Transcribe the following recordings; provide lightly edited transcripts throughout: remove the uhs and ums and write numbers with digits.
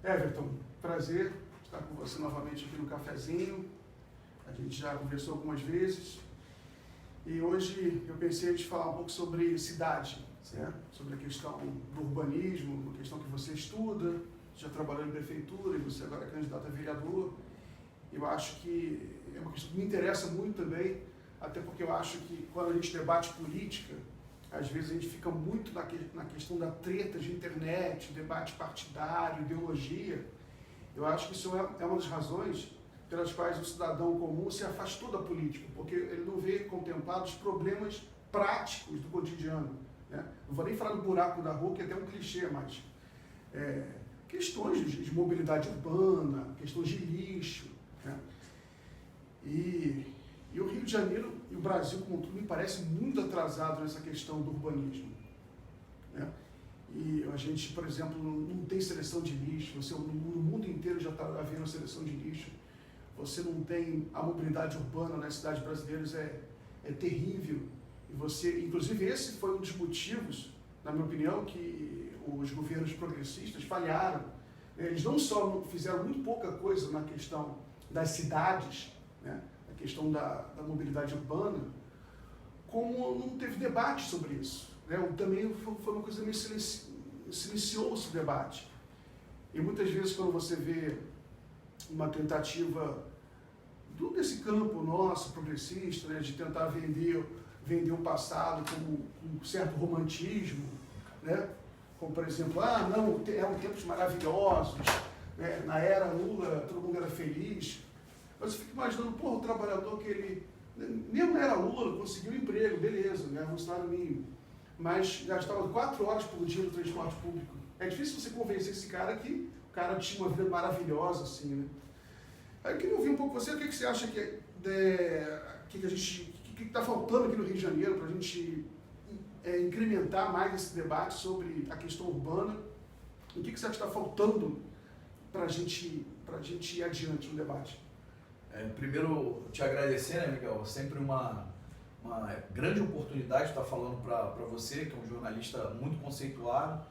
Everton, prazer estar com você novamente aqui no cafezinho. A gente já conversou algumas vezes e hoje eu pensei em te falar um pouco sobre cidade, né? Sobre a questão do urbanismo, uma questão que você estuda, já trabalhou em prefeitura e você agora é candidato a vereador. Eu acho que é uma questão que me interessa muito também, até porque eu acho que quando a gente debate política, às vezes a gente fica muito na questão da treta de internet, debate partidário, ideologia. Eu acho que isso é uma das razões pelas quais o cidadão comum se afastou da política, porque ele não vê contemplados problemas práticos do cotidiano, né? Não vou nem falar do buraco da rua, que é até um clichê, mas questões de mobilidade urbana, questões de lixo, né? E o Rio de Janeiro e o Brasil como um todo me parece muito atrasado nessa questão do urbanismo, né? E a gente, por exemplo, não tem seleção de lixo, no mundo inteiro já está havendo seleção de lixo, você não tem a mobilidade urbana nas cidades brasileiras, é terrível. E você, inclusive esse foi um dos motivos, na minha opinião, que os governos progressistas falharam. Eles não só fizeram muito pouca coisa na questão das cidades, né? A questão da mobilidade urbana, como não teve debate sobre isso, né? Também foi uma coisa meio silenciou esse debate. E muitas vezes quando você vê uma tentativa desse campo nosso, progressista, né, de tentar vender o passado com um certo romantismo, né? Como por exemplo, não, eram tempos maravilhosos, né? Na era Lula todo mundo era feliz. Mas eu fico imaginando, o trabalhador que ele, mesmo na era Lula, conseguiu um emprego, beleza, ganhava um salário mínimo, mas gastava 4 horas por dia no transporte público. É difícil você convencer esse cara que o cara tinha uma vida maravilhosa, assim, né? Aí eu queria ouvir um pouco você, o que você acha que está faltando aqui no Rio de Janeiro para a gente incrementar mais esse debate sobre a questão urbana? O que você acha que está faltando para a gente ir adiante no debate? Primeiro, te agradecer, né, Miguel? Sempre uma grande oportunidade estar falando para você, que é um jornalista muito conceituado,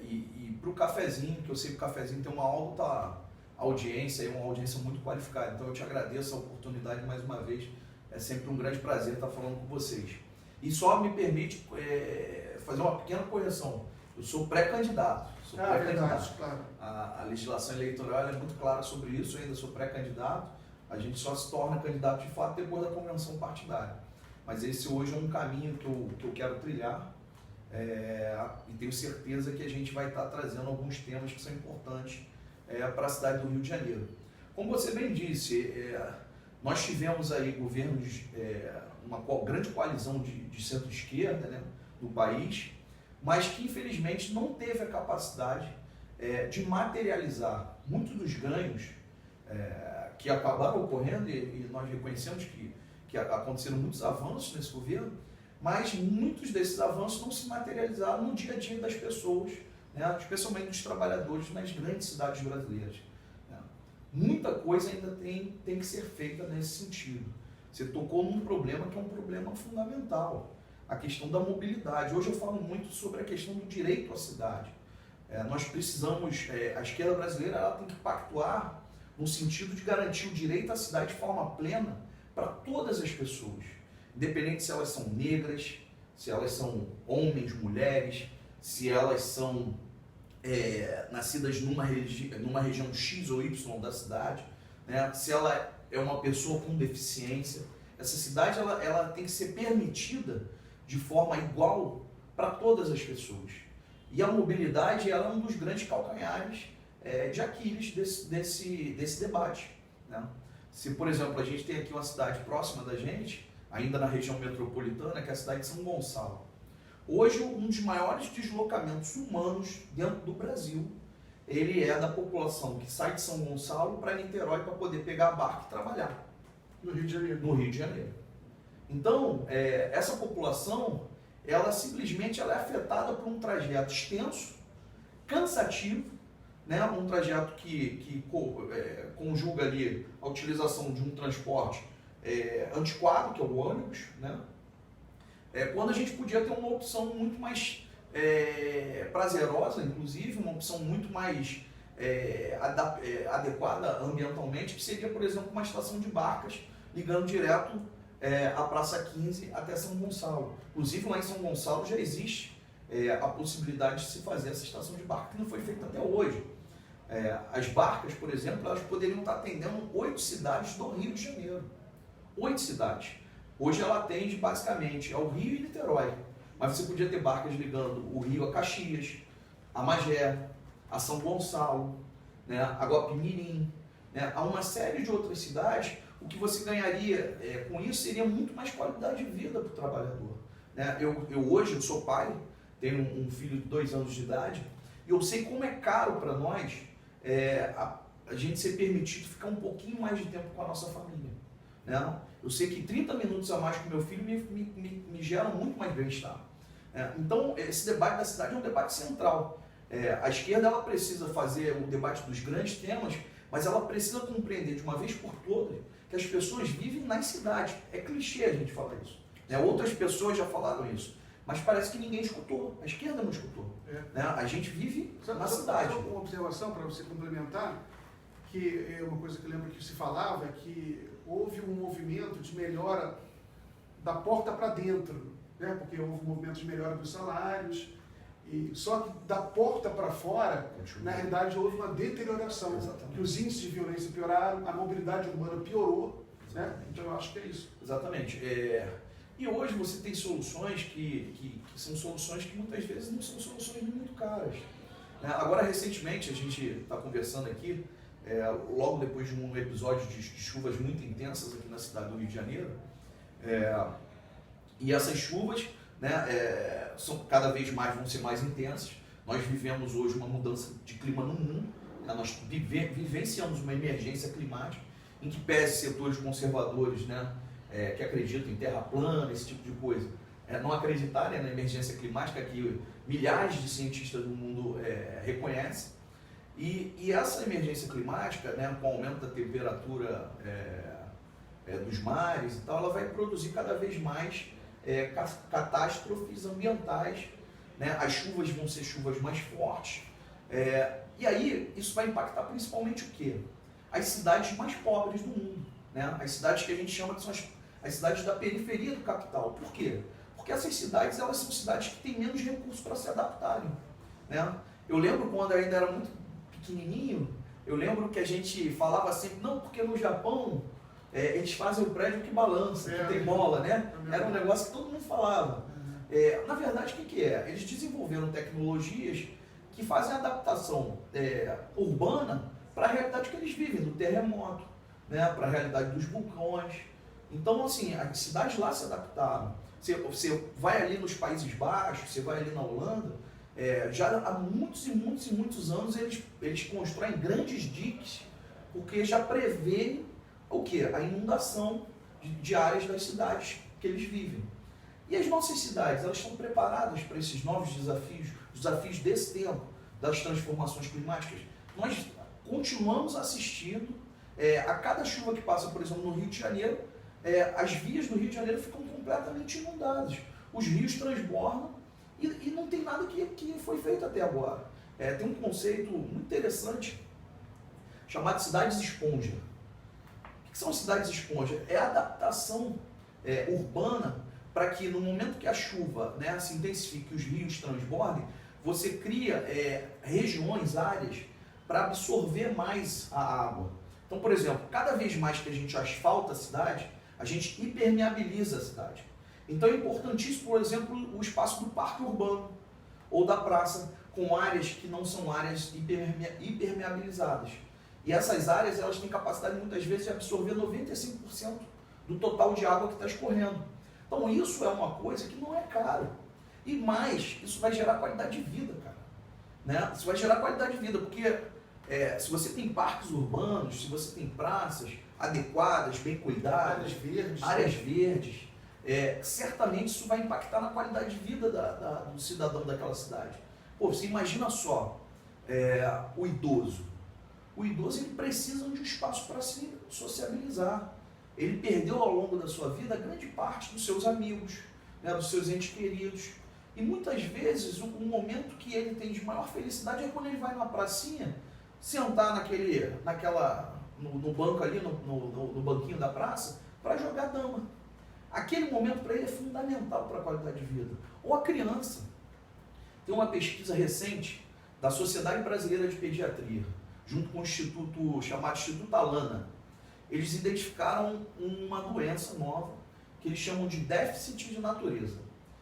e para o cafezinho, que eu sei que o cafezinho tem uma alta audiência e uma audiência muito qualificada. Então eu te agradeço a oportunidade mais uma vez. É sempre um grande prazer estar falando com vocês. E só me permite fazer uma pequena correção. Eu sou pré-candidato. Verdade, claro. A legislação eleitoral é muito clara sobre isso. Eu ainda sou pré-candidato. A gente só se torna candidato de fato depois da convenção partidária. Mas esse hoje é um caminho que eu quero trilhar. E tenho certeza que a gente vai estar trazendo alguns temas que são importantes para a cidade do Rio de Janeiro. Como você bem disse, nós tivemos aí governos, uma grande coalizão de centro-esquerda, né, no país, mas que infelizmente não teve a capacidade de materializar muitos dos ganhos que acabaram ocorrendo, e nós reconhecemos que aconteceram muitos avanços nesse governo, mas muitos desses avanços não se materializaram no dia a dia das pessoas, né, especialmente dos trabalhadores nas grandes cidades brasileiras. Né. Muita coisa ainda tem que ser feita nesse sentido. Você tocou num problema que é um problema fundamental, a questão da mobilidade. Hoje eu falo muito sobre a questão do direito à cidade. Nós precisamos, a esquerda brasileira ela tem que pactuar no sentido de garantir o direito à cidade de forma plena para todas as pessoas, independente se elas são negras, se elas são homens, mulheres, se elas são nascidas numa região X ou Y da cidade, né? Se ela é uma pessoa com deficiência. Essa cidade ela tem que ser permitida de forma igual para todas as pessoas. E a mobilidade ela é um dos grandes calcanhares de Aquiles desse debate. Né? Se, por exemplo, a gente tem aqui uma cidade próxima da gente, ainda na região metropolitana, que é a cidade de São Gonçalo. Hoje, um dos maiores deslocamentos humanos dentro do Brasil, ele é da população que sai de São Gonçalo para Niterói para poder pegar a barca e trabalhar. No Rio de Janeiro. No Rio de Janeiro. Então, essa população, ela simplesmente é afetada por um trajeto extenso, cansativo, né? Um trajeto que conjuga ali a utilização de um transporte antiquado, que é o ônibus, né? Quando a gente podia ter uma opção muito mais prazerosa, inclusive, uma opção muito mais adequada ambientalmente, que seria, por exemplo, uma estação de barcas ligando direto a Praça 15 até São Gonçalo. Inclusive, lá em São Gonçalo já existe a possibilidade de se fazer essa estação de barca, que não foi feita até hoje. As barcas, por exemplo, elas poderiam estar atendendo 8 cidades do Rio de Janeiro. 8 cidades. Hoje ela atende basicamente ao Rio e Niterói. Mas você podia ter barcas ligando o Rio a Caxias, a Magé, a São Gonçalo, né, a Guapimirim, né, a uma série de outras cidades. O que você ganharia com isso seria muito mais qualidade de vida para o trabalhador. Né? Hoje eu sou pai, tenho um filho de 2 anos de idade, e eu sei como é caro para nós a gente ser permitido ficar um pouquinho mais de tempo com a nossa família. Né? Eu sei que 30 minutos a mais com meu filho me geram muito mais bem-estar. Então, esse debate da cidade é um debate central. A esquerda ela precisa fazer o debate dos grandes temas, mas ela precisa compreender de uma vez por todas que as pessoas vivem nas cidades. É clichê a gente falar isso. Outras pessoas já falaram isso, mas parece que ninguém escutou. A esquerda não escutou. Né? A gente vive na cidade. Só uma observação para você complementar, que é uma coisa que eu lembro que se falava, que houve um movimento de melhora da porta para dentro, né? Porque houve um movimento de melhora dos salários, só que da porta para fora, na realidade, houve uma deterioração. Exatamente. Que os índices de violência pioraram, a mobilidade urbana piorou, né? Então eu acho que é isso. Exatamente. E hoje você tem soluções que são soluções que muitas vezes não são soluções muito caras. Agora, recentemente, a gente está conversando aqui, logo depois de um episódio de chuvas muito intensas aqui na cidade do Rio de Janeiro, e essas chuvas, né, cada vez mais vão ser mais intensas. Nós vivemos hoje uma mudança de clima no mundo, né? Nós vivenciamos uma emergência climática, em que pese setores conservadores, né, que acreditam em terra plana, esse tipo de coisa, não acreditarem na emergência climática que milhares de cientistas do mundo reconhecem. E essa emergência climática, né, com o aumento da temperatura dos mares e tal, ela vai produzir cada vez mais catástrofes ambientais, né? As chuvas vão ser chuvas mais fortes, e aí isso vai impactar principalmente o quê? As cidades mais pobres do mundo, né? As cidades que a gente chama que são as cidades da periferia do capital. Por quê? Porque essas cidades, elas são cidades que têm menos recursos para se adaptarem, né? Eu lembro quando eu ainda era muito pequenininho, eu lembro que a gente falava sempre, não, porque no Japão eles fazem o prédio que balança, que tem mola, né? Era um negócio que todo mundo falava. Na verdade, o que é? Eles desenvolveram tecnologias que fazem a adaptação urbana para a realidade que eles vivem, do terremoto, né? Para a realidade dos vulcões. Então, assim, as cidades lá se adaptaram. Você vai ali nos Países Baixos, você vai ali na Holanda, já há muitos e muitos e muitos anos eles constroem grandes diques, porque já prevê o quê? A inundação de áreas das cidades que eles vivem. E as nossas cidades, elas estão preparadas para esses novos desafios, os desafios desse tempo, das transformações climáticas? Nós continuamos assistindo, a cada chuva que passa, por exemplo, no Rio de Janeiro, as vias do Rio de Janeiro ficam completamente inundadas. Os rios transbordam e não tem nada que foi feito até agora. Tem um conceito muito interessante chamado cidades esponja. O que são cidades esponja? É a adaptação urbana para que no momento que a chuva, né, se intensifique, os rios transbordem, você cria regiões, áreas, para absorver mais a água. Então, por exemplo, cada vez mais que a gente asfalta a cidade, a gente impermeabiliza a cidade. Então é importantíssimo, por exemplo, o espaço do parque urbano ou da praça, com áreas que não são áreas impermeabilizadas. E essas áreas, elas têm capacidade muitas vezes de absorver 95% do total de água que está escorrendo. Então isso é uma coisa que não é caro. E mais, isso vai gerar qualidade de vida, cara. Né? Isso vai gerar qualidade de vida, porque se você tem parques urbanos, se você tem praças adequadas, bem cuidadas, áreas verdes, certamente isso vai impactar na qualidade de vida do cidadão daquela cidade. Pô, você imagina só, o idoso. O idoso, ele precisa de um espaço para se sociabilizar. Ele perdeu ao longo da sua vida grande parte dos seus amigos, né, dos seus entes queridos. E muitas vezes o momento que ele tem de maior felicidade é quando ele vai numa pracinha, sentar no banco ali, no banquinho da praça, para jogar dama. Aquele momento para ele é fundamental para a qualidade de vida. Ou a criança. Tem uma pesquisa recente da Sociedade Brasileira de Pediatria, junto com o instituto chamado Instituto Alana. Eles identificaram uma doença nova que eles chamam de déficit de natureza.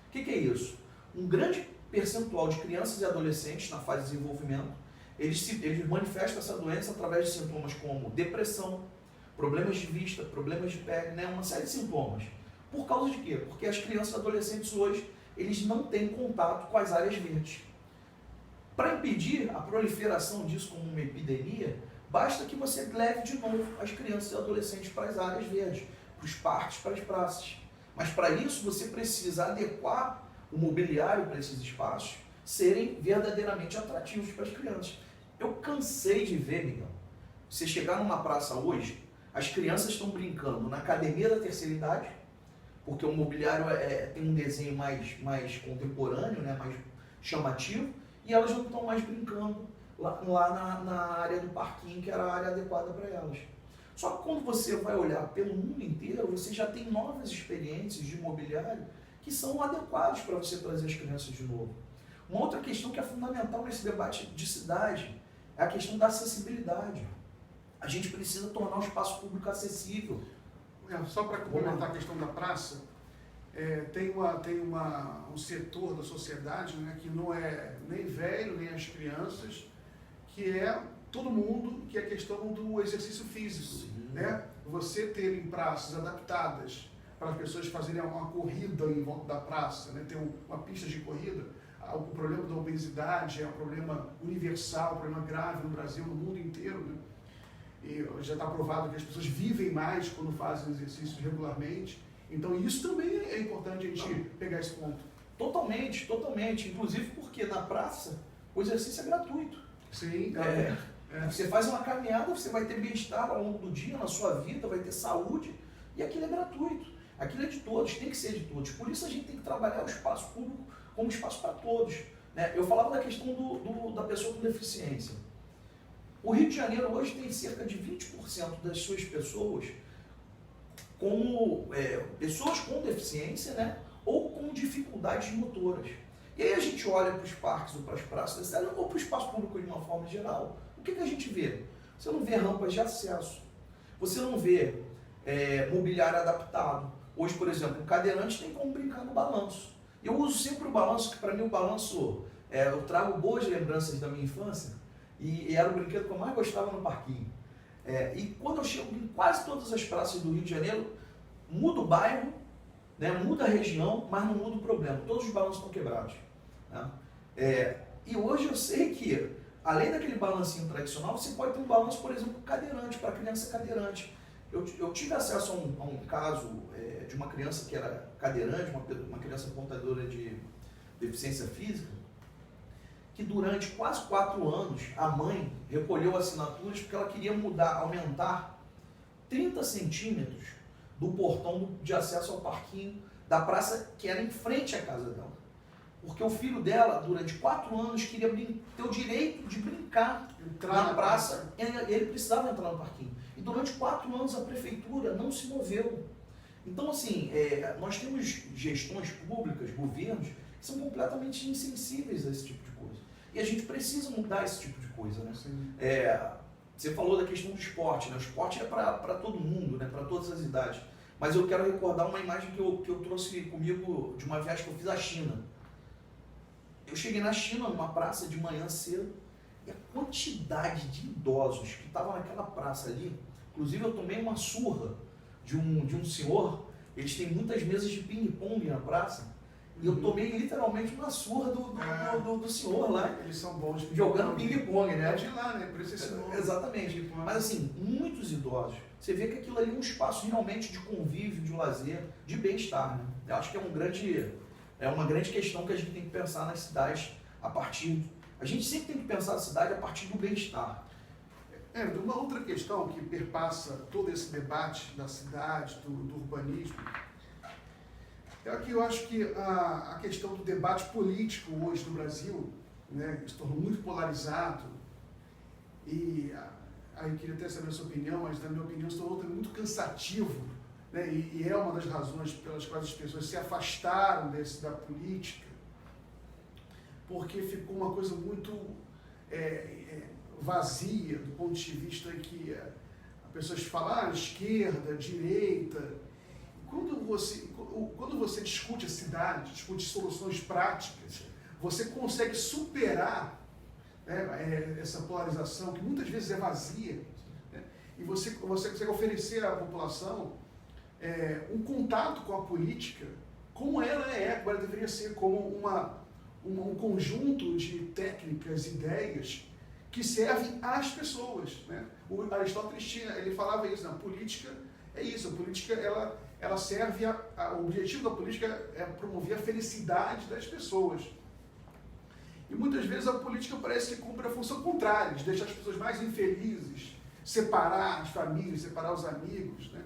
O que é isso? Um grande percentual de crianças e adolescentes na fase de desenvolvimento, eles manifestam essa doença através de sintomas como depressão, problemas de vista, problemas de pele, né? Uma série de sintomas. Por causa de quê? Porque as crianças e adolescentes hoje, eles não têm contato com as áreas verdes. Para impedir a proliferação disso como uma epidemia, basta que você leve de novo as crianças e adolescentes para as áreas verdes, para os parques, para as praças. Mas para isso você precisa adequar o mobiliário para esses espaços serem verdadeiramente atrativos para as crianças. Eu cansei de ver, Miguel, você chegar numa praça hoje, as crianças estão brincando na academia da terceira idade, porque o mobiliário tem um desenho mais contemporâneo, né, mais chamativo, e elas não estão mais brincando lá na área do parquinho, que era a área adequada para elas. Só que quando você vai olhar pelo mundo inteiro, você já tem novas experiências de mobiliário que são adequados para você trazer as crianças de novo. Uma outra questão que é fundamental nesse debate de cidade é a questão da acessibilidade. A gente precisa tornar o espaço público acessível. Só para complementar a questão da praça, tem um setor da sociedade, né, que não é nem velho, nem as crianças, que é todo mundo, que é a questão do exercício físico. Né? Você ter em praças adaptadas para as pessoas fazerem uma corrida em volta da praça, né? Ter uma pista de corrida. O problema da obesidade é um problema universal, um problema grave no Brasil, no mundo inteiro. Né? E já está provado que as pessoas vivem mais quando fazem exercícios regularmente. Então isso também é importante a gente pegar esse ponto. Totalmente, totalmente. Inclusive porque na praça o exercício é gratuito. Sim, Você faz uma caminhada, você vai ter bem-estar ao longo do dia, na sua vida, vai ter saúde, e aquilo é gratuito. Aquilo é de todos, tem que ser de todos. Por isso a gente tem que trabalhar o espaço público como espaço para todos. Né? Eu falava da questão da pessoa com deficiência. O Rio de Janeiro hoje tem cerca de 20% das suas pessoas como pessoas com deficiência, né? Ou com dificuldades motoras. E aí a gente olha para os parques ou para as praças da cidade, ou para o espaço público de uma forma geral. O que a gente vê? Você não vê rampas de acesso. Você não vê mobiliário adaptado. Hoje, por exemplo, o cadeirante tem como brincar no balanço. Eu uso sempre o balanço, que para mim o balanço, eu trago boas lembranças da minha infância, e era o brinquedo que eu mais gostava no parquinho. E quando eu chego em quase todas as praças do Rio de Janeiro, muda o bairro, né, muda a região, mas não muda o problema. Todos os balanços estão quebrados. Né? E hoje eu sei que, além daquele balancinho tradicional, você pode ter um balanço, por exemplo, cadeirante, para criança cadeirante. Eu tive acesso a um caso de uma criança que era cadeirante, uma criança portadora de deficiência física, que durante quase 4 anos a mãe recolheu assinaturas porque ela queria aumentar 30 centímetros do portão de acesso ao parquinho da praça que era em frente à casa dela. Porque o filho dela, durante 4 anos, queria ter o direito de brincar na praça, ele precisava entrar no parquinho. E durante 4 anos a prefeitura não se moveu. Então, assim, nós temos gestões públicas, governos, que são completamente insensíveis a esse tipo de coisa. E a gente precisa mudar esse tipo de coisa, né? Você falou da questão do esporte, né? O esporte é para todo mundo, né? Para todas as idades. Mas eu quero recordar uma imagem que eu trouxe comigo de uma viagem que eu fiz à China. Eu cheguei na China, numa praça de manhã cedo, e a quantidade de idosos que estavam naquela praça ali, inclusive eu tomei uma surra de um senhor, eles têm muitas mesas de ping-pong na praça, e eu tomei literalmente uma surra do senhor lá. Eles são bons de jogando ping-pong, né? É de lá, né? Por isso esse nome. Exatamente. Mas assim, muitos idosos. Você vê que aquilo ali é um espaço realmente de convívio, de lazer, de bem-estar, né? Eu acho que é uma grande questão que a gente tem que pensar nas cidades a gente sempre tem que pensar a cidade a partir do bem-estar. Uma outra questão que perpassa todo esse debate da cidade, do urbanismo, é que eu acho que a questão do debate político hoje no Brasil, né, que se tornou muito polarizado, e aí eu queria até saber a sua opinião, mas na minha opinião se tornou também muito cansativo, né? E é uma das razões pelas quais as pessoas se afastaram da política, porque ficou uma coisa muito vazia do ponto de vista que as pessoas falam esquerda, direita. Quando você discute a cidade, discute soluções práticas, você consegue superar, né, essa polarização que muitas vezes é vazia, né, e você consegue oferecer à população um contato com a política como ela como ela deveria ser, como um conjunto de técnicas, ideias que servem às pessoas, né? O Aristóteles ele falava isso, a política é isso, a política ela serve o objetivo da política é promover a felicidade das pessoas. E muitas vezes a política parece que cumpre a função contrária, de deixar as pessoas mais infelizes, separar as famílias, separar os amigos, né?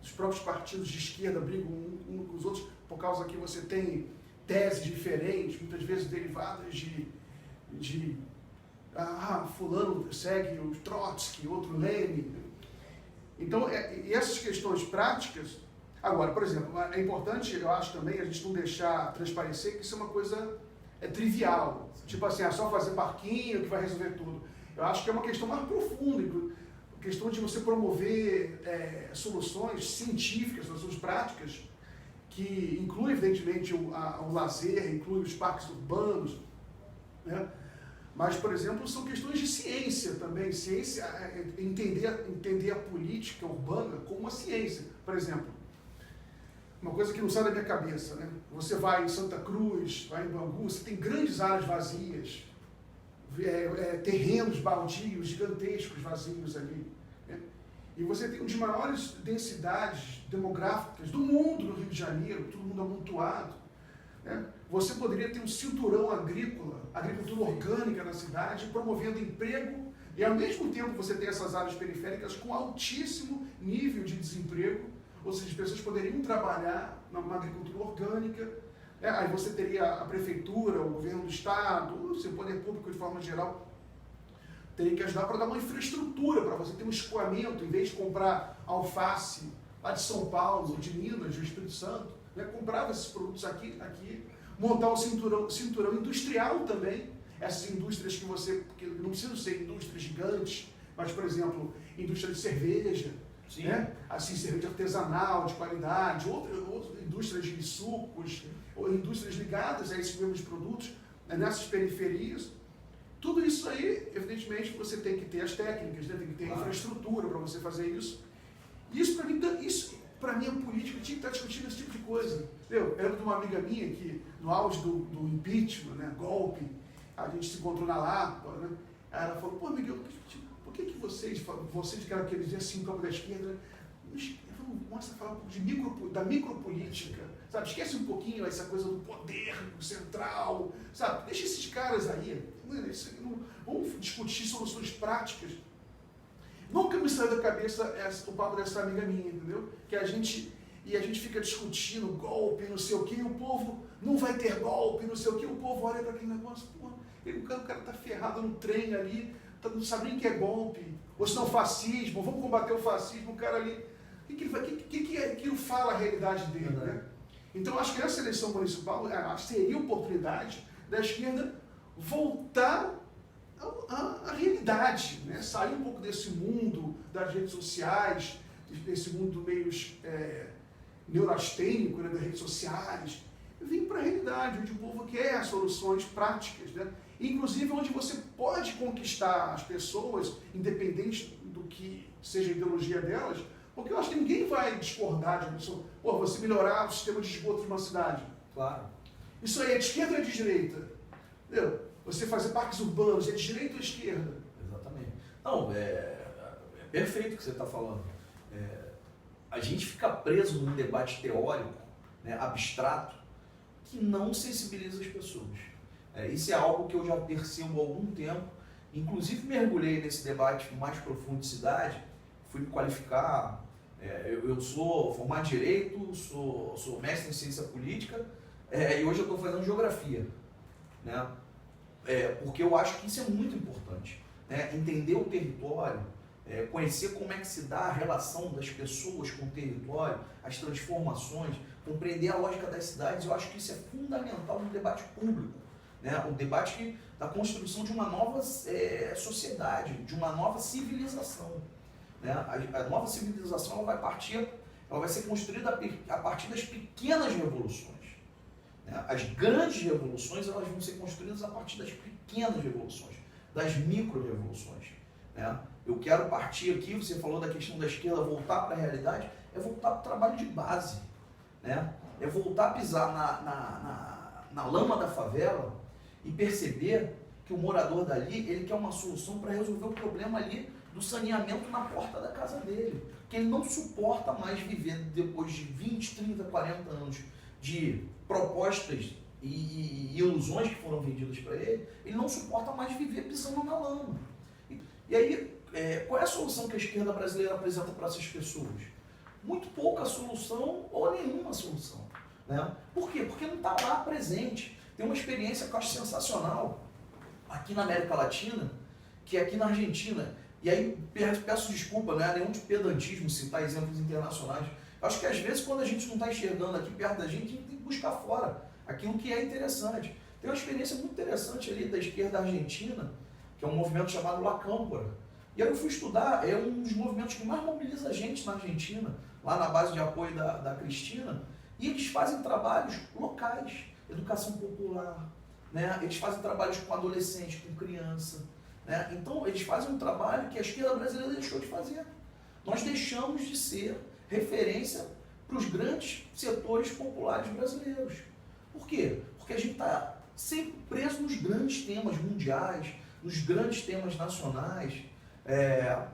Os próprios partidos de esquerda brigam um com os outros por causa que você tem teses diferentes, muitas vezes derivadas de fulano segue o Trotsky, outro Lenin. Então, e essas questões práticas. Agora, por exemplo, é importante, eu acho também, a gente não deixar transparecer que isso é uma coisa trivial. Tipo assim, só fazer parquinho que vai resolver tudo. Eu acho que é uma questão mais profunda, questão de você promover soluções científicas, soluções práticas, que inclui, evidentemente, o lazer, inclui os parques urbanos, né? Mas, por exemplo, são questões de ciência também. Ciência, entender a política urbana como uma ciência. Por exemplo, uma coisa que não sai da minha cabeça, né? Você vai em Santa Cruz, vai em Bangu, você tem grandes áreas vazias, terrenos baldios, gigantescos, vazios ali, né? E você tem uma das maiores densidades demográficas do mundo no Rio de Janeiro, todo mundo amontoado, né? Você poderia ter um cinturão agrícola, agricultura orgânica na cidade, promovendo emprego, e ao mesmo tempo você tem essas áreas periféricas com altíssimo nível de desemprego, ou seja, as pessoas poderiam trabalhar numa agricultura orgânica, né? Aí você teria a prefeitura, o governo do estado, o seu poder público de forma geral, teria que ajudar para dar uma infraestrutura, para você ter um escoamento, em vez de comprar alface lá de São Paulo, de Minas, do Espírito Santo, né? Comprava esses produtos aqui, montar um cinturão industrial também, essas indústrias que não precisam ser indústrias gigantes, mas, por exemplo, indústria de cerveja, né? Assim, cerveja artesanal, de qualidade, outras indústrias de sucos, ou indústrias ligadas a esses mesmos produtos, né? Nessas periferias. Tudo isso aí, evidentemente, você tem que ter as técnicas, né? Tem que ter a infraestrutura para você fazer isso. Isso, para mim, a política tinha que estar discutindo esse tipo de coisa. Eu lembro de uma amiga minha que, no auge do impeachment, né, golpe, a gente se encontrou na Lapa, né? Aí ela falou, pô, Miguel, por que vocês que eram aqueles dias assim, campo da esquerda, começa a falar um pouco da micropolítica, sabe? Esquece um pouquinho essa coisa do poder central, sabe? Deixa esses caras aí, vamos discutir soluções práticas. Nunca me saiu da cabeça o papo dessa amiga minha, entendeu? Que a gente fica discutindo golpe, não sei o quê, e o povo não vai ter golpe, não sei o quê, o povo olha para aquele negócio, pô, o cara tá ferrado no trem ali, não sabe nem o que é golpe, ou se não fascismo, vamos combater o fascismo, o cara ali, o que aquilo fala a realidade dele, né? Então, acho que essa eleição municipal seria a oportunidade da esquerda voltar à realidade, né? Sair um pouco desse mundo das redes sociais, desse mundo meio neurastênico, né, das redes sociais, vir para a realidade, onde o povo quer soluções práticas, né? Inclusive onde você pode conquistar as pessoas, independente do que seja a ideologia delas, porque eu acho que ninguém vai discordar de isso. Pô, você melhorar o sistema de esgoto de uma cidade. Claro. Isso aí é de esquerda ou é de direita? Entendeu? Você fazer parques urbanos, é de direita ou de esquerda? Exatamente. Não, é perfeito o que você está falando. A gente fica preso num debate teórico, né, abstrato, que não sensibiliza as pessoas. Isso é algo que eu já percebo há algum tempo. Inclusive mergulhei nesse debate mais profundo de cidade, fui me qualificar. Eu sou formado em Direito, sou mestre em Ciência Política, e hoje eu estou fazendo Geografia, né? Porque eu acho que isso é muito importante. né? Entender o território, conhecer como é que se dá a relação das pessoas com o território, as transformações, compreender a lógica das cidades. Eu acho que isso é fundamental no debate público, né? O debate da construção de uma nova sociedade, de uma nova civilização, né? A nova civilização ela vai ser construída a partir das pequenas revoluções, né? As grandes revoluções elas vão ser construídas a partir das pequenas revoluções, das micro-revoluções, né? Eu quero partir aqui, você falou da questão da esquerda, voltar para a realidade, é voltar para o trabalho de base, né? É voltar a pisar na lama da favela e perceber que o morador dali, ele quer uma solução para resolver o problema ali do saneamento na porta da casa dele, que ele não suporta mais viver depois de 20, 30, 40 anos de propostas e ilusões que foram vendidas para ele, ele não suporta mais viver pisando na lama. E aí, qual é a solução que a esquerda brasileira apresenta para essas pessoas? Muito pouca solução ou nenhuma solução, né? Por quê? Porque não está lá presente. Tem uma experiência que eu acho sensacional aqui na América Latina, que é aqui na Argentina. E aí peço desculpa, não é nenhum de pedantismo citar exemplos internacionais. Eu acho que às vezes quando a gente não está enxergando aqui perto da gente, a gente tem que buscar fora aquilo que é interessante. Tem uma experiência muito interessante ali da esquerda argentina, que é um movimento chamado La Cámpora. E aí eu fui estudar, é um dos movimentos que mais mobiliza a gente na Argentina, lá na base de apoio da Cristina, e eles fazem trabalhos locais, educação popular, né? Eles fazem trabalhos com adolescente, com criança, né? Então eles fazem um trabalho que a esquerda brasileira deixou de fazer. Nós deixamos de ser referência para os grandes setores populares brasileiros. Por quê? Porque a gente está sempre preso nos grandes temas mundiais, nos grandes temas nacionais.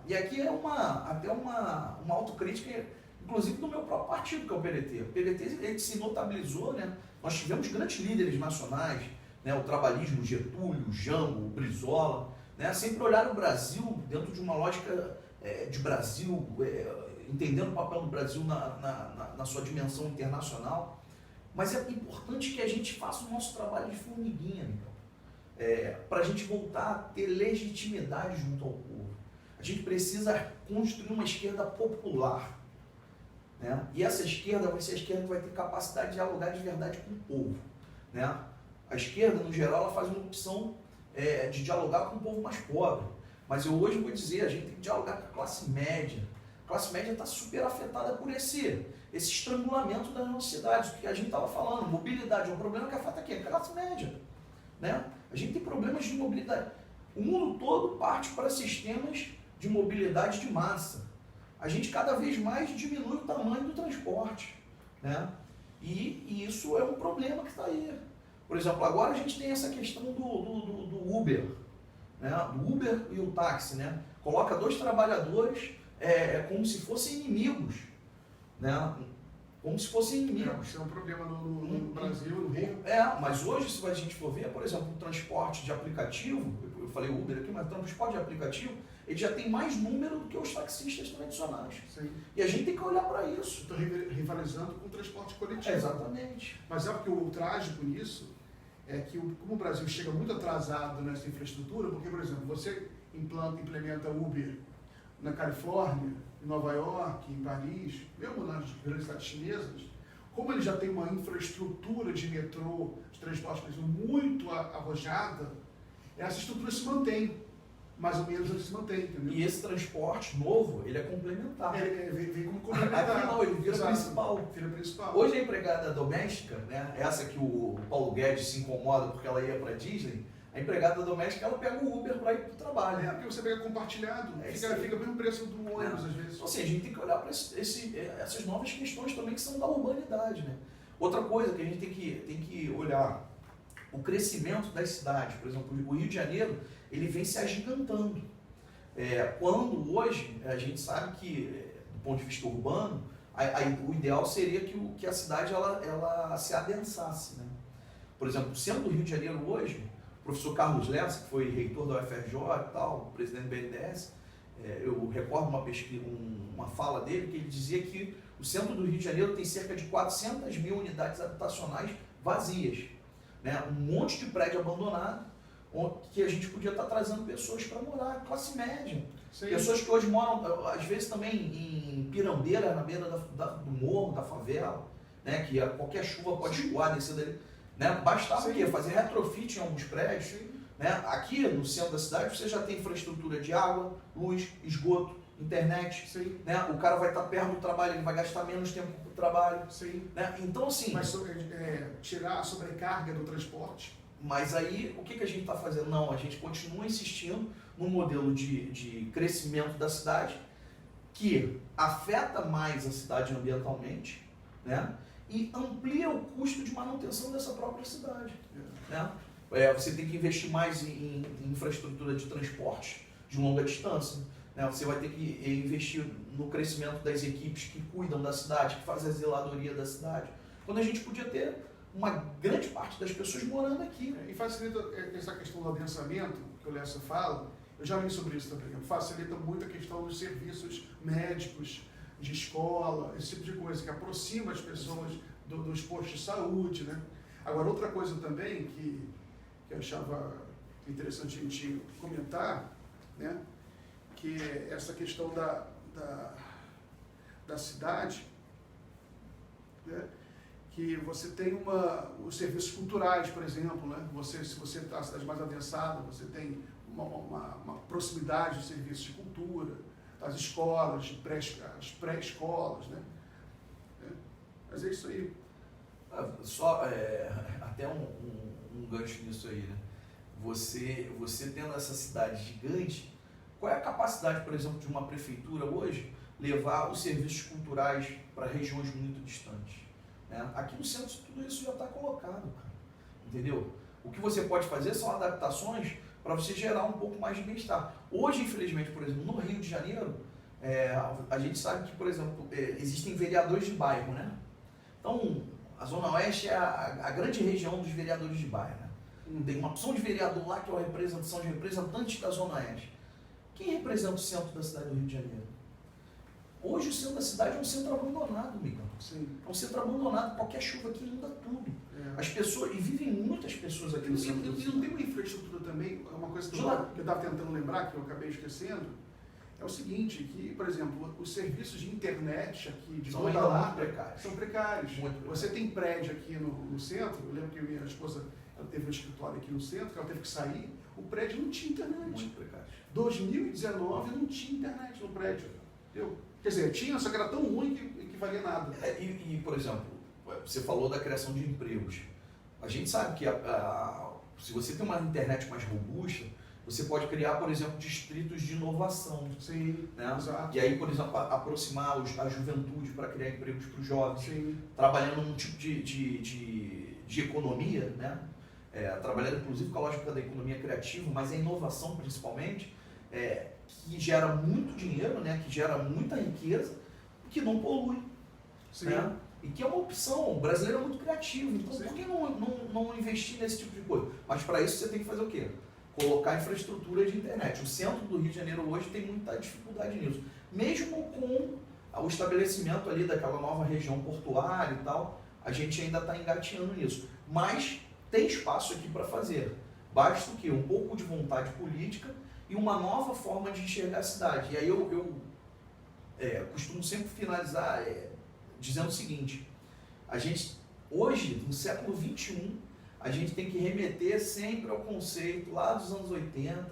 E aqui é até uma autocrítica, inclusive do meu próprio partido, que é o PDT. O PDT ele se notabilizou, né? Nós tivemos grandes líderes nacionais, né? O trabalhismo, Getúlio, o Jango, o Brizola, né? Sempre olharam o Brasil dentro de uma lógica de Brasil, entendendo o papel do Brasil na sua dimensão internacional. Mas é importante que a gente faça o nosso trabalho de formiguinha, então, para a gente voltar a ter legitimidade junto ao povo. A gente precisa construir uma esquerda popular, né? E essa esquerda vai ser a esquerda que vai ter capacidade de dialogar de verdade com o povo, né? A esquerda, no geral, ela faz uma opção de dialogar com o povo mais pobre. Mas eu hoje vou dizer, a gente tem que dialogar com a classe média. A classe média está super afetada por esse estrangulamento das nossas cidades, que a gente estava falando. Mobilidade é um problema que afeta quem? A classe média, né? A gente tem problemas de mobilidade. O mundo todo parte para sistemas de mobilidade de massa. A gente cada vez mais diminui o tamanho do transporte, né? E isso é um problema que está aí. Por exemplo, agora a gente tem essa questão do Uber, né? Do Uber e o táxi, né? Coloca dois trabalhadores como se fossem inimigos, né? Como se fossem inimigos. Isso é um problema no Brasil, no Rio. Mas hoje, se a gente for ver, por exemplo, o transporte de aplicativo, eu falei Uber aqui, mas o transporte de aplicativo, ele já tem mais número do que os taxistas tradicionais. Sim. E a gente tem que olhar para isso. Estou rivalizando com o transporte coletivo. Exatamente. Mas é porque o trágico nisso é que como o Brasil chega muito atrasado nessa infraestrutura, porque, por exemplo, você implementa Uber na Califórnia, em Nova York, em Paris, mesmo nas grandes cidades chinesas, como ele já tem uma infraestrutura de metrô, de transporte muito arrojada, essa estrutura se mantém. Mais ou menos ele se mantém, entendeu? E esse transporte novo, ele é complementar. Vem como complementar. Aqui não, ele vira principal. Vira principal. Hoje a empregada doméstica, né, essa que o Paulo Guedes se incomoda porque ela ia para Disney, a empregada doméstica, ela pega o Uber para ir para o trabalho. Porque você pega compartilhado, fica o mesmo preço do ônibus às vezes. Então, assim, a gente tem que olhar para essas novas questões também que são da urbanidade, né? Outra coisa que a gente tem que olhar, o crescimento das cidades. Por exemplo, o Rio de Janeiro, ele vem se agigantando. Quando hoje, a gente sabe que, do ponto de vista urbano, o ideal seria que a cidade ela se adensasse, né? Por exemplo, o centro do Rio de Janeiro hoje, o professor Carlos Lessa, que foi reitor da UFRJ e tal, presidente do BNDES, eu recordo uma fala dele, que ele dizia que o centro do Rio de Janeiro tem cerca de 400 mil unidades habitacionais vazias, né? Um monte de prédio abandonado, que a gente podia estar trazendo pessoas para morar, classe média. Sim. Pessoas que hoje moram, às vezes também em Pirambeira, na beira do morro, da favela, né? Que qualquer chuva pode escoar, descer dali. Né? Bastava o quê? Fazer retrofit em alguns prédios. Né? Aqui no centro da cidade você já tem infraestrutura de água, luz, esgoto, internet. Né? O cara vai estar perto do trabalho, ele vai gastar menos tempo para o trabalho. Né? Então assim... Mas tirar a sobrecarga do transporte. Mas aí, o que a gente está fazendo? Não, a gente continua insistindo no modelo de crescimento da cidade que afeta mais a cidade ambientalmente, né? E amplia o custo de manutenção dessa própria cidade. Né? Você tem que investir mais em infraestrutura de transporte de longa distância. Né? Você vai ter que investir no crescimento das equipes que cuidam da cidade, que fazem a zeladoria da cidade. Quando a gente podia ter uma grande parte das pessoas morando aqui. E facilita essa questão do adensamento, que o Lessa fala, eu já li sobre isso também, facilita muito a questão dos serviços médicos, de escola, esse tipo de coisa, que aproxima as pessoas dos postos de saúde, né? Agora, outra coisa também que eu achava interessante a gente comentar, né? Que é essa questão da cidade, né? Que você tem os serviços culturais, por exemplo, né? Se você está na cidade mais adensada, você tem uma proximidade de serviços de cultura, as escolas, as pré-escolas, né? Mas é isso aí. Só até um gancho nisso aí, né? Você tendo essa cidade gigante, qual é a capacidade, por exemplo, de uma prefeitura hoje levar os serviços culturais para regiões muito distantes? Né? Aqui no centro tudo isso já está colocado, cara. Entendeu? O que você pode fazer são adaptações para você gerar um pouco mais de bem-estar. Hoje, infelizmente, por exemplo, no Rio de Janeiro, a gente sabe que, por exemplo, existem vereadores de bairro, né? Então, a Zona Oeste é a grande região dos vereadores de bairro, né? Tem uma opção de vereador lá que é a representação de representantes da Zona Oeste. Quem representa o centro da cidade do Rio de Janeiro? Hoje o centro da cidade é um centro abandonado, Miguel. É um centro abandonado, qualquer chuva aqui inunda tudo. As pessoas, e vivem muitas pessoas aqui no centro. E não tem uma infraestrutura também, é uma coisa que eu estava tentando lembrar, que eu acabei esquecendo, é o seguinte, que, por exemplo, os serviços de internet aqui, de banda larga, são precários. Você tem prédio aqui no centro, eu lembro que minha esposa ela teve um escritório aqui no centro, que ela teve que sair, o prédio não tinha internet. Muito precário. 2019 não tinha internet no prédio. Entendeu? Quer dizer, tinha, só que era tão ruim que valia nada. Por exemplo, você falou da criação de empregos. A gente sabe que se você tem uma internet mais robusta, você pode criar, por exemplo, distritos de inovação. Sim, né? Exato. E aí, por exemplo, aproximar a juventude para criar empregos para os jovens. Sim. Trabalhando num tipo de economia, né? Trabalhando inclusive com a lógica da economia criativa, mas a inovação principalmente, que gera muito dinheiro, né? Que gera muita riqueza, que não polui. Sim. Né? E que é uma opção. O brasileiro é muito criativo, então Sim. por que não investir nesse tipo de coisa? Mas para isso você tem que fazer o quê? Colocar infraestrutura de internet. O centro do Rio de Janeiro hoje tem muita dificuldade nisso. Mesmo com o estabelecimento ali daquela nova região portuária e tal, a gente ainda está engatinhando nisso. Mas tem espaço aqui para fazer. Basta o quê? Um pouco de vontade política e uma nova forma de enxergar a cidade. E aí eu costumo sempre finalizar dizendo o seguinte: a gente, hoje, no século XXI, a gente tem que remeter sempre ao conceito lá dos anos 80,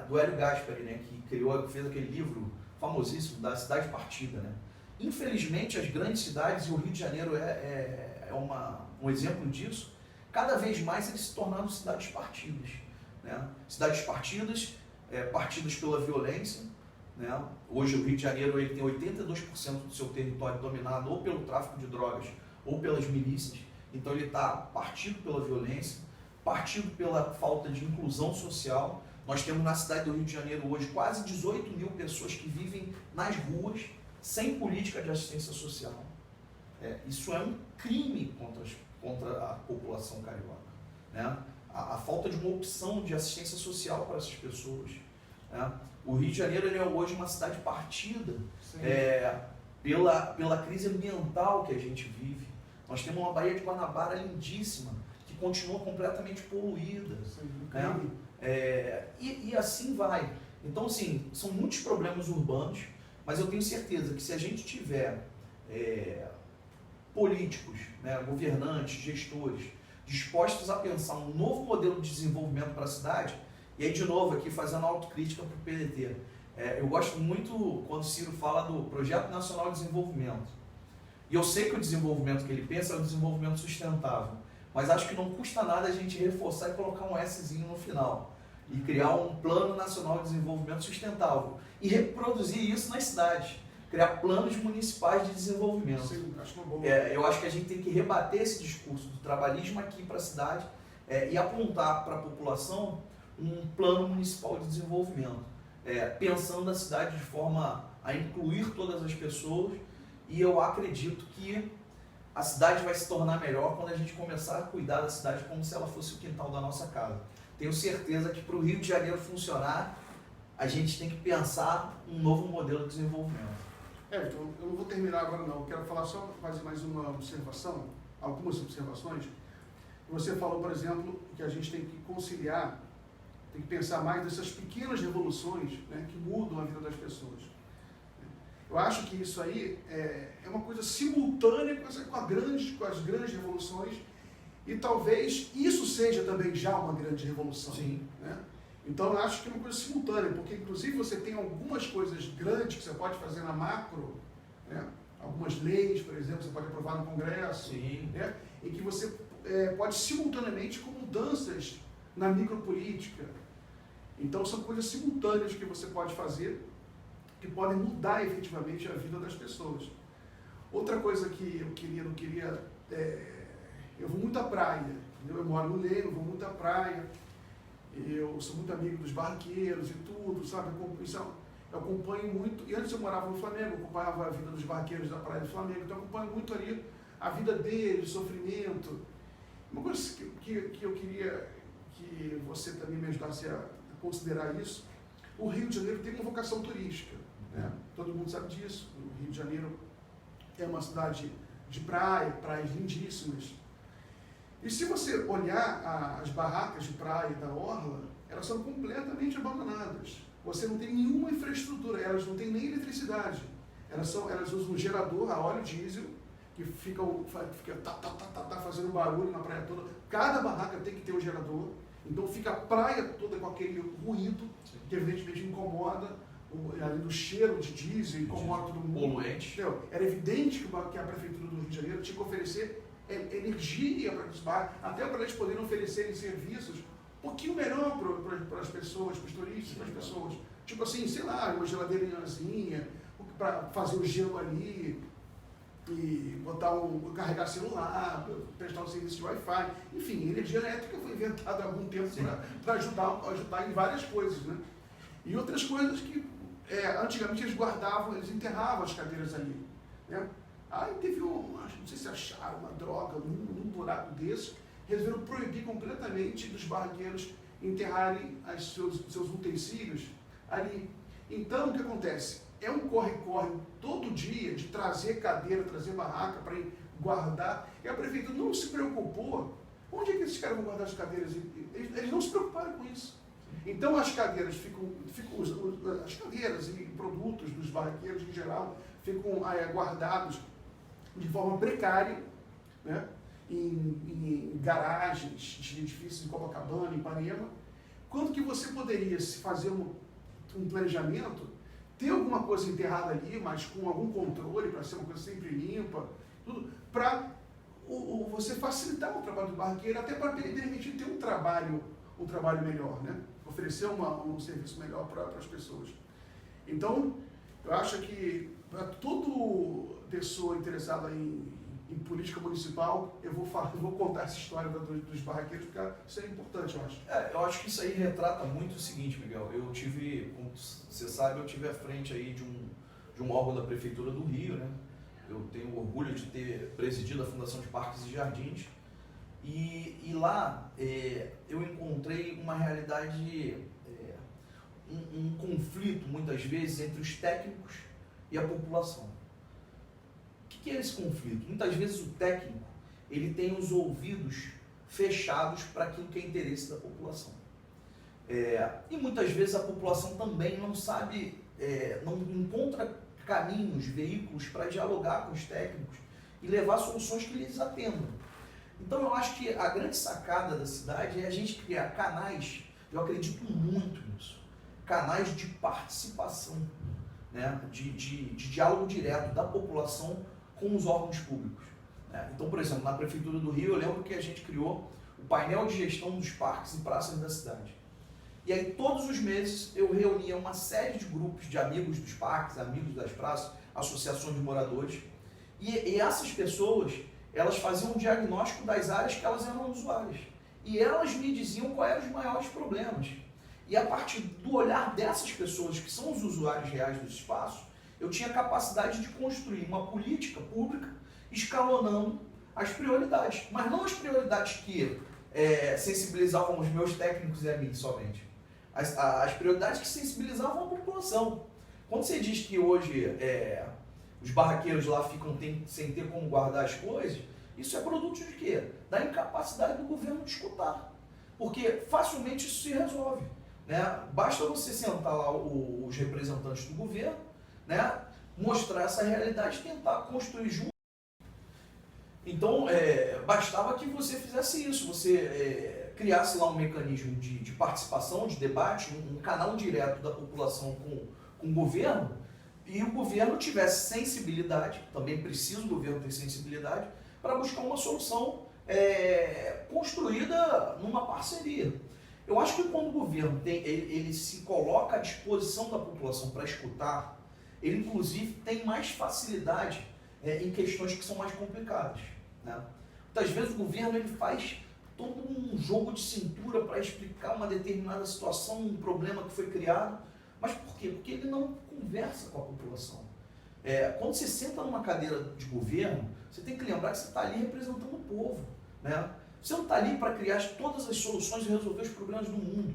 do Hélio Gaspari, né, que fez aquele livro famosíssimo da Cidade Partida. Né? Infelizmente, as grandes cidades, e o Rio de Janeiro é um exemplo disso, cada vez mais eles se tornaram cidades partidas. Né? Cidades partidas, partidas pela violência. Né? Hoje o Rio de Janeiro ele tem 82% do seu território dominado ou pelo tráfico de drogas ou pelas milícias. Então ele está partido pela violência, partido pela falta de inclusão social. Nós temos na cidade do Rio de Janeiro hoje quase 18 mil pessoas que vivem nas ruas sem política de assistência social. Isso é um crime contra a população carioca. Né? A falta de uma opção de assistência social para essas pessoas. Né? O Rio de Janeiro ele é hoje uma cidade partida pela crise ambiental que a gente vive. Nós temos uma Baía de Guanabara lindíssima, que continua completamente poluída. Sim, Né? E assim vai. Então, assim, são muitos problemas urbanos, mas eu tenho certeza que se a gente tiver políticos, né, governantes, gestores, dispostos a pensar um novo modelo de desenvolvimento para a cidade, e aí de novo aqui fazendo autocrítica para o PDT, eu gosto muito quando o Ciro fala do Projeto Nacional de Desenvolvimento, e eu sei que o desenvolvimento que ele pensa é um desenvolvimento sustentável, mas acho que não custa nada a gente reforçar e colocar um Szinho no final, e criar um Plano Nacional de Desenvolvimento Sustentável, e reproduzir isso nas cidades, criar planos municipais de desenvolvimento. Sim, acho uma boa. Eu acho que a gente tem que rebater esse discurso do trabalhismo aqui para a cidade e apontar para a população um plano municipal de desenvolvimento, pensando a cidade de forma a incluir todas as pessoas, e eu acredito que a cidade vai se tornar melhor quando a gente começar a cuidar da cidade como se ela fosse o quintal da nossa casa. Tenho certeza que para o Rio de Janeiro funcionar, a gente tem que pensar um novo modelo de desenvolvimento. Então, eu não vou terminar agora não, eu quero falar só fazer mais uma observação, algumas observações. Você falou, por exemplo, que a gente tem que conciliar, tem que pensar mais nessas pequenas revoluções, né, que mudam a vida das pessoas. Eu acho que isso aí é uma coisa simultânea com as grandes revoluções, e talvez isso seja também já uma grande revolução. Sim. Né? Então, eu acho que é uma coisa simultânea, porque, inclusive, você tem algumas coisas grandes que você pode fazer na macro, né? Algumas leis, por exemplo, você pode aprovar no Congresso, Sim. né? E que você pode simultaneamente com mudanças na micropolítica. Então, são coisas simultâneas que você pode fazer, que podem mudar efetivamente a vida das pessoas. Outra coisa que eu não queria... eu vou muito à praia, entendeu? Eu moro no Leiro, vou muito à praia. Eu sou muito amigo dos barqueiros e tudo, sabe? Eu acompanho muito, e antes eu morava no Flamengo, eu acompanhava a vida dos barqueiros da Praia do Flamengo, então eu acompanho muito ali a vida deles, o sofrimento. Uma coisa que eu queria que você também me ajudasse a considerar isso, o Rio de Janeiro tem uma vocação turística, né? Todo mundo sabe disso. O Rio de Janeiro é uma cidade de praia, praias lindíssimas. E se você olhar as barracas de praia da orla, elas são completamente abandonadas. Você não tem nenhuma infraestrutura, elas não têm nem eletricidade. Elas usam um gerador a óleo diesel, que fica fazendo barulho na praia toda. Cada barraca tem que ter um gerador, então fica a praia toda com aquele ruído, que evidentemente incomoda, além do cheiro de diesel, incomoda todo mundo. Poluente. Era evidente que a Prefeitura do Rio de Janeiro tinha que oferecer energia para os bairros, até para eles poderem oferecerem serviços um pouquinho melhor para as pessoas, para os turistas, para as pessoas. Tipo assim, sei lá, uma geladeirinhazinha, para fazer o gelo ali, e carregar celular, prestar um serviço de Wi-Fi. Enfim, energia elétrica foi inventada há algum tempo para ajudar em várias coisas, né? E outras coisas que antigamente eles enterravam as cadeiras ali, né? Aí teve não sei se acharam uma droga num buraco desse, resolveram proibir completamente dos barraqueiros enterrarem seus utensílios ali. Então, o que acontece? É um corre-corre todo dia de trazer cadeira, trazer barraca para guardar, e a prefeitura não se preocupou. Onde é que esses caras vão guardar as cadeiras? Eles não se preocuparam com isso. Então, as cadeiras as cadeiras e produtos dos barraqueiros em geral ficam guardados de forma precária, né? Em garagens de edifícios em Copacabana, em Ipanema. Quando que você poderia fazer um planejamento, ter alguma coisa enterrada ali, mas com algum controle, para ser uma coisa sempre limpa, tudo, para você facilitar o trabalho do barraqueiro, até para permitir ter um trabalho melhor, né? Oferecer um serviço melhor para as pessoas. Então, eu acho que para toda pessoa interessada em política municipal, eu vou contar essa história dos barraqueiros, porque isso é importante, eu acho. Eu acho que isso aí retrata muito o seguinte, Miguel. Como você sabe, eu tive à frente aí de um órgão da Prefeitura do Rio, né? Eu tenho orgulho de ter presidido a Fundação de Parques e Jardins. E lá eu encontrei uma realidade, um conflito, muitas vezes, entre os técnicos e a população. O que é esse conflito? Muitas vezes o técnico ele tem os ouvidos fechados para aquilo que é interesse da população. E muitas vezes a população também não sabe, não encontra caminhos, veículos para dialogar com os técnicos e levar soluções que lhes atendam. Então eu acho que a grande sacada da cidade é a gente criar canais, eu acredito muito nisso, canais de participação, né? de diálogo direto da população com os órgãos públicos. Né? Então, por exemplo, na Prefeitura do Rio, eu lembro que a gente criou o painel de gestão dos parques e praças da cidade. E aí, todos os meses, eu reunia uma série de grupos de amigos dos parques, amigos das praças, associações de moradores, e essas pessoas, elas faziam um diagnóstico das áreas que elas eram usuárias. E elas me diziam quais eram os maiores problemas. E a partir do olhar dessas pessoas, que são os usuários reais dos espaços, eu tinha a capacidade de construir uma política pública escalonando as prioridades. Mas não as prioridades que sensibilizavam os meus técnicos e a mim somente. As prioridades que sensibilizavam a população. Quando você diz que hoje os barraqueiros lá ficam sem ter como guardar as coisas, isso é produto de quê? Da incapacidade do governo de escutar. Porque facilmente isso se resolve. Né? Basta você sentar lá os representantes do governo, né? Mostrar essa realidade e tentar construir junto. Então, bastava que você fizesse isso, você criasse lá um mecanismo de participação, de debate, um canal direto da população com o governo, e o governo tivesse sensibilidade, também precisa o governo ter sensibilidade, para buscar uma solução construída numa parceria. Eu acho que quando o governo ele se coloca à disposição da população para escutar, ele inclusive tem mais facilidade em questões que são mais complicadas. Né? Muitas vezes o governo ele faz todo um jogo de cintura para explicar uma determinada situação, um problema que foi criado. Mas por quê? Porque ele não conversa com a população. Quando você senta numa cadeira de governo, você tem que lembrar que você está ali representando o povo. Né? Você não está ali para criar todas as soluções e resolver os problemas do mundo.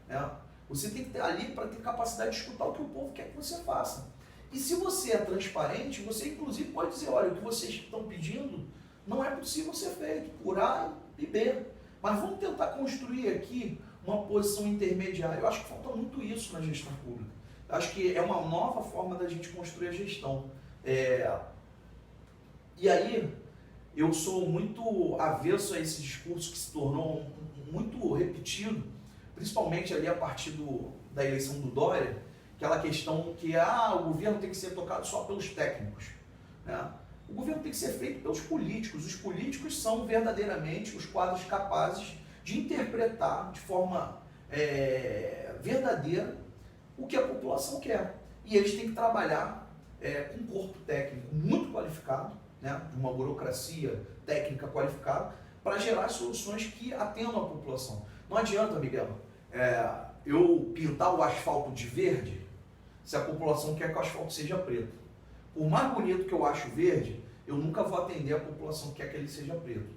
Né? Você tem que estar ali para ter capacidade de escutar o que o povo quer que você faça. E se você é transparente, você inclusive pode dizer, olha, o que vocês estão pedindo não é possível ser feito, por A e B. Mas vamos tentar construir aqui uma posição intermediária. Eu acho que falta muito isso na gestão pública. Eu acho que é uma nova forma da gente construir a gestão. E aí, eu sou muito avesso a esse discurso que se tornou muito repetido, principalmente ali a partir da eleição do Dória, aquela questão que o governo tem que ser tocado só pelos técnicos. Né? O governo tem que ser feito pelos políticos. Os políticos são verdadeiramente os quadros capazes de interpretar de forma verdadeira o que a população quer. E eles têm que trabalhar com um corpo técnico muito qualificado, né, de uma burocracia técnica qualificada, para gerar soluções que atendam a população. Não adianta, Miguel, eu pintar o asfalto de verde se a população quer que o asfalto seja preto. Por mais bonito que eu acho verde, eu nunca vou atender a população que quer que ele seja preto.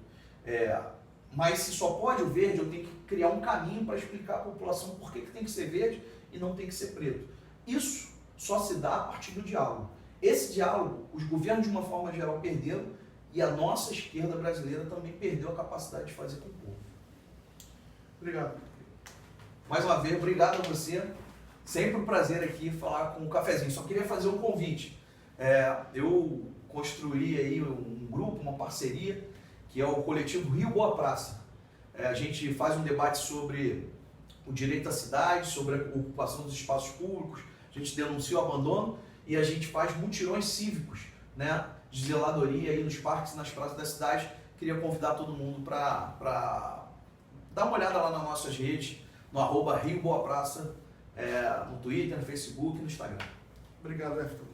Mas se só pode o verde, eu tenho que criar um caminho para explicar à população por que tem que ser verde e não tem que ser preto. Isso só se dá a partir do diálogo. Esse diálogo, os governos de uma forma geral perderam e a nossa esquerda brasileira também perdeu a capacidade de fazer com o povo. Obrigado. Mais uma vez, obrigado a você. Sempre um prazer aqui falar com o Cafezinho. Só queria fazer um convite. Eu construí aí um grupo, uma parceria, que é o coletivo Rio Boa Praça. A gente faz um debate sobre o direito à cidade, sobre a ocupação dos espaços públicos, a gente denuncia o abandono e a gente faz mutirões cívicos, né, de zeladoria aí nos parques e nas praças da cidade. Queria convidar todo mundo para dar uma olhada lá nas nossas redes, no @Rio Boa Praça, no Twitter, no Facebook e no Instagram. Obrigado, Everton.